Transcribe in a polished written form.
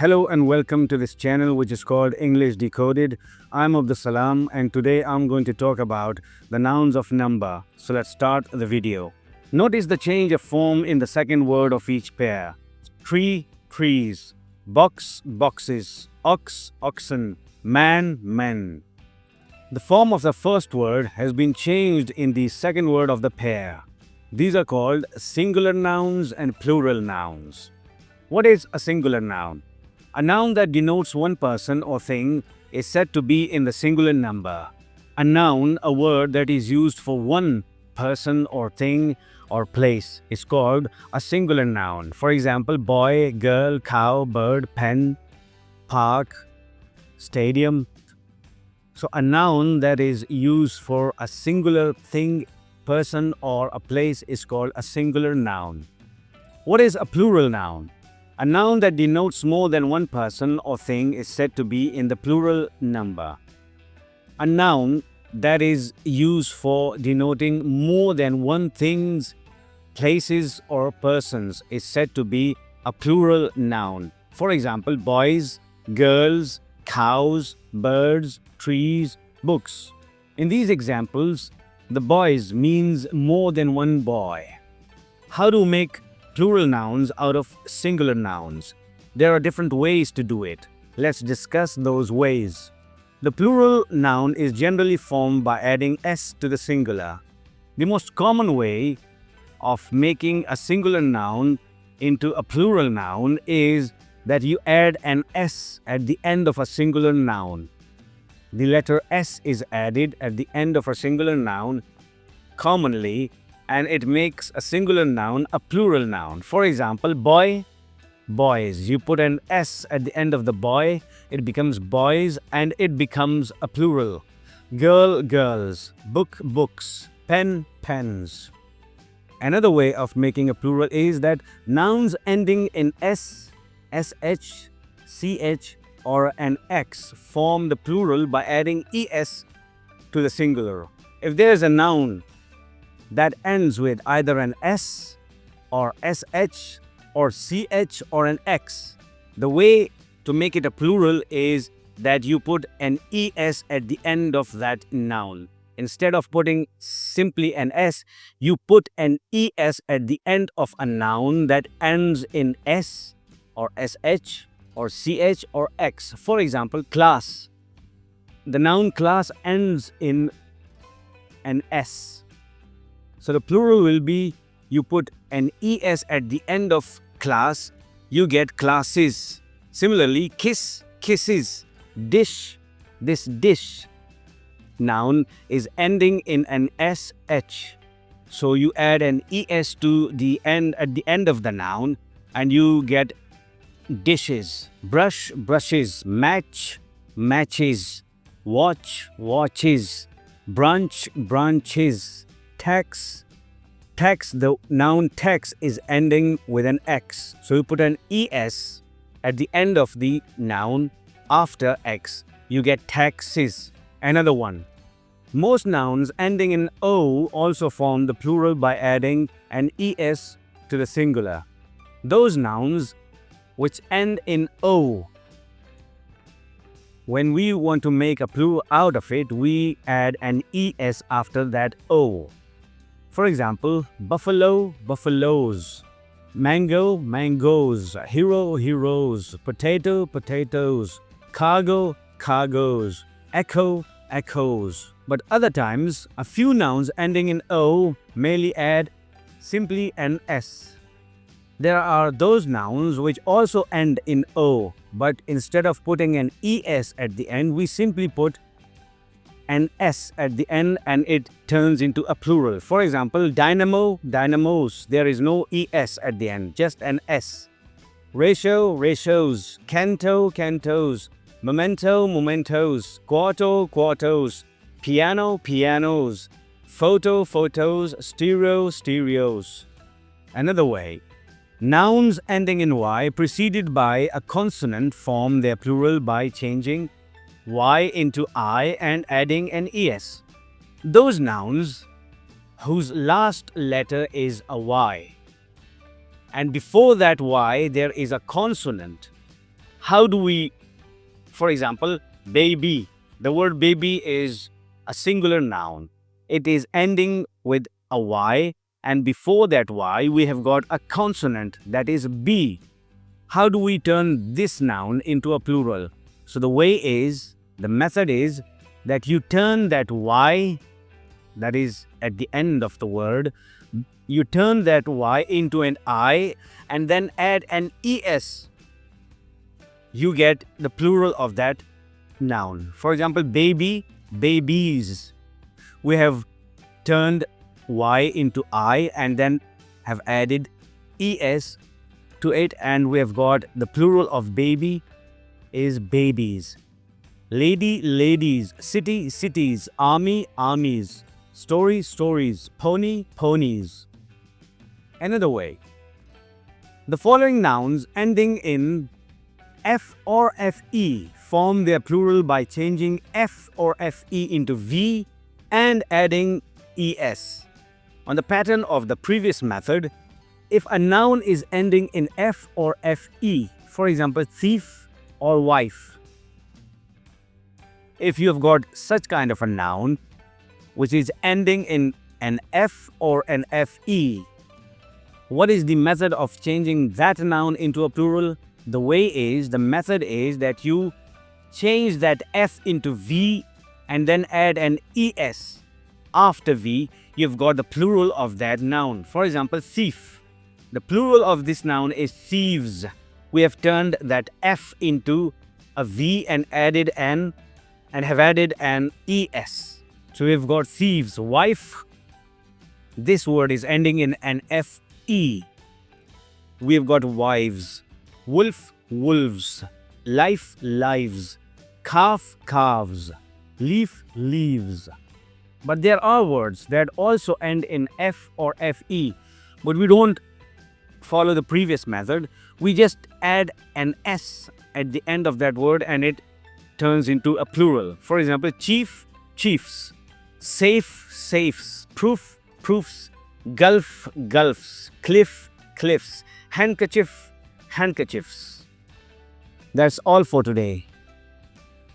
Hello and welcome to this channel which is called English Decoded. I'm Abdul Salam and today I'm going to talk about the nouns of number. So let's start the video. Notice the change of form in the second word of each pair. Tree, trees. Box, boxes. Ox, oxen. Man, men. The form of the first word has been changed in the second word of the pair. These are called singular nouns and plural nouns. What is a singular noun? A noun that denotes one person or thing is said to be in the singular number. A noun, a word that is used for one person or thing or place, is called a singular noun. For example, boy, girl, cow, bird, pen, park, stadium. So a noun that is used for a singular thing, person, or a place is called a singular noun. What is a plural noun? A noun that denotes more than one person or thing is said to be in the plural number. A noun that is used for denoting more than one things, places, or persons is said to be a plural noun. For example, boys, girls, cows, birds, trees, books. In these examples, the boys means more than one boy. How to make plural nouns out of singular nouns? There are different ways to do it. Let's discuss those ways. The plural noun is generally formed by adding s to the singular. The most common way of making a singular noun into a plural noun is that you add an s at the end of a singular noun. The letter s is added at the end of a singular noun commonly, and it makes a singular noun a plural noun. For example, boy, boys. You put an s at the end of the boy, it becomes boys and it becomes a plural. Girl, girls. Book, books. Pen, pens. Another way of making a plural is that nouns ending in s, sh, ch, or an x form the plural by adding es to the singular. If there is a noun that ends with either an s or sh or ch or an x, the way to make it a plural is that you put an es at the end of that noun. Instead of putting simply an s, you put an es at the end of a noun that ends in s or sh or ch or x. For example, class. The noun class ends in an s. So the plural will be, you put an es at the end of class, you get classes. Similarly, kiss, kisses. Dish, this dish. Noun is ending in an sh. So you add an es to the end at the end of the noun and you get dishes. Brush, brushes. Match, matches. Watch, watches. Branch, branches. Tax, tax, the noun tax is ending with an x. So you put an es at the end of the noun after x. You get taxes. Another one. Most nouns ending in o also form the plural by adding an es to the singular. Those nouns which end in o, when we want to make a plural out of it, we add an es after that o. For example, buffalo, buffaloes. Mango, mangoes. Hero, heroes. Potato, potatoes. Cargo, cargoes. Echo, echoes. But other times, a few nouns ending in o merely add simply an s. There are those nouns which also end in o, but instead of putting an es at the end, we simply put an s at the end and it turns into a plural. For example, dynamo, dynamos. There is no es at the end, just an s. Ratio, ratios. Canto, cantos. Memento, mementos. Quarto, quartos. Piano, pianos. Photo, photos. Stereo, stereos. Another way. Nouns ending in y preceded by a consonant form their plural by changing y into I and adding an es. Those nouns whose last letter is a y and before that y there is a consonant How do we, for example, baby. The word baby is a singular noun. It is ending with a Y, and before that Y, we have got a consonant, that is B. How do we turn this noun into a plural? So the method is that you turn that Y, that is at the end of the word, you turn that Y into an I and then add an ES. You get the plural of that noun. For example, baby, babies. We have turned Y into I and then have added ES to it, and we have got the plural of baby is babies. Lady, ladies. City, cities. Army, armies. Story, stories. Pony, ponies. Another way. The following nouns ending in F or FE form their plural by changing F or FE into V and adding ES. On the pattern of the previous method, if a noun is ending in F or FE, for example, thief or wife, if you have got such kind of a noun which is ending in an F or an FE, what is the method of changing that noun into a plural? The method is that you change that F into V and then add an ES. After V, you've got the plural of that noun. For example, thief. The plural of this noun is thieves. We have turned that F into a V and have added an ES. So we've got thieves. Wife, this word is ending in an FE. We've got wives. Wolf, wolves. Life, lives. Calf, calves. Leaf, leaves. But there are words that also end in F or FE, but we don't follow the previous method. We just add an S at the end of that word and it turns into a plural. For example, chief, chiefs. Safe, safes. Proof, proofs. Gulf, gulfs. Cliff, cliffs. Handkerchief, handkerchiefs. That's all for today.